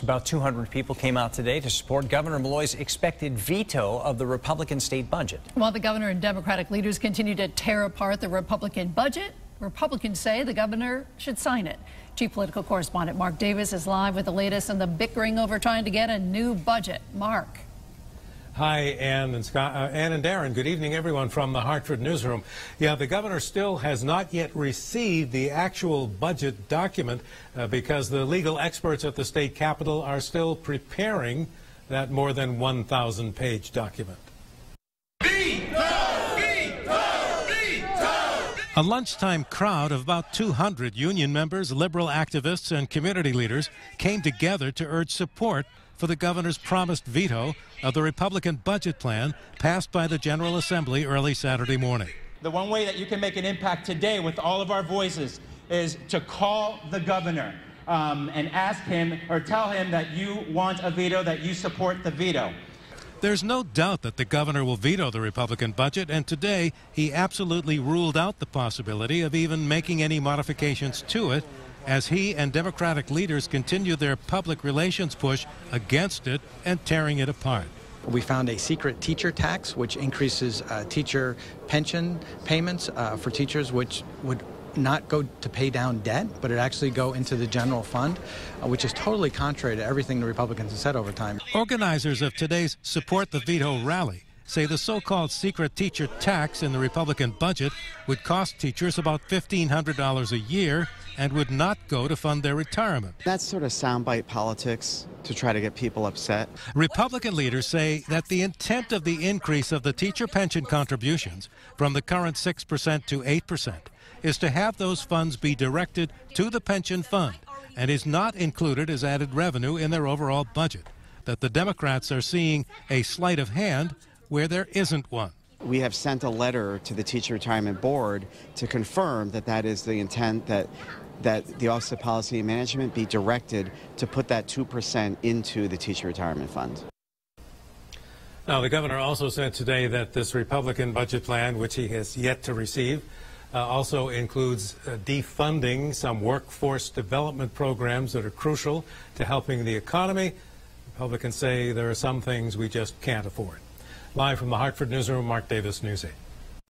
About 200 people came out today to support Governor Malloy's expected veto of the Republican state budget. While the governor and Democratic leaders continue to tear apart the Republican budget, Republicans say the governor should sign it. Chief political correspondent Mark Davis is live with the latest on the bickering over trying to get a new budget. Mark. Hi, Ann and Scott, Ann and Darren. Good evening, everyone, from the Hartford newsroom. Yeah, the governor still has not yet received the actual budget document because the legal experts at the state capitol are still preparing that more than 1,000-page document. A lunchtime crowd of about 200 union members, liberal activists, and community leaders came together to urge support for the governor's promised veto of the Republican budget plan passed by the General Assembly early Saturday morning. The one way that you can make an impact today with all of our voices is to call the governor and ask him or tell him that you want a veto, that you support the veto. There's no doubt that the governor will veto the Republican budget, and today he absolutely ruled out the possibility of even making any modifications to it as he and Democratic leaders continue their public relations push against it and tearing it apart. We found a secret teacher tax, which increases teacher pension payments for teachers, which would not go to pay down debt, but it actually go into the general fund, which is totally contrary to everything the Republicans have said over time. Organizers of today's Support the Veto rally say the so-called secret teacher tax in the Republican budget would cost teachers about $1,500 a year and would not go to fund their retirement. That's sort of soundbite politics to try to get people upset. Republican leaders say that the intent of the increase of the teacher pension contributions from the current 6% to 8% is to have those funds be directed to the pension fund and is not included as added revenue in their overall budget, that the Democrats are seeing a sleight of hand where there isn't one. We have sent a letter to the Teacher Retirement Board to confirm that that is the intent, that the Office of Policy and Management be directed to put that 2% into the Teacher Retirement Fund. Now, the governor also said today that this Republican budget plan, which he has yet to receive, also includes defunding some workforce development programs that are crucial to helping the economy. Republicans say there are some things we just can't afford. Live from the Hartford newsroom, Mark Davis, News 8.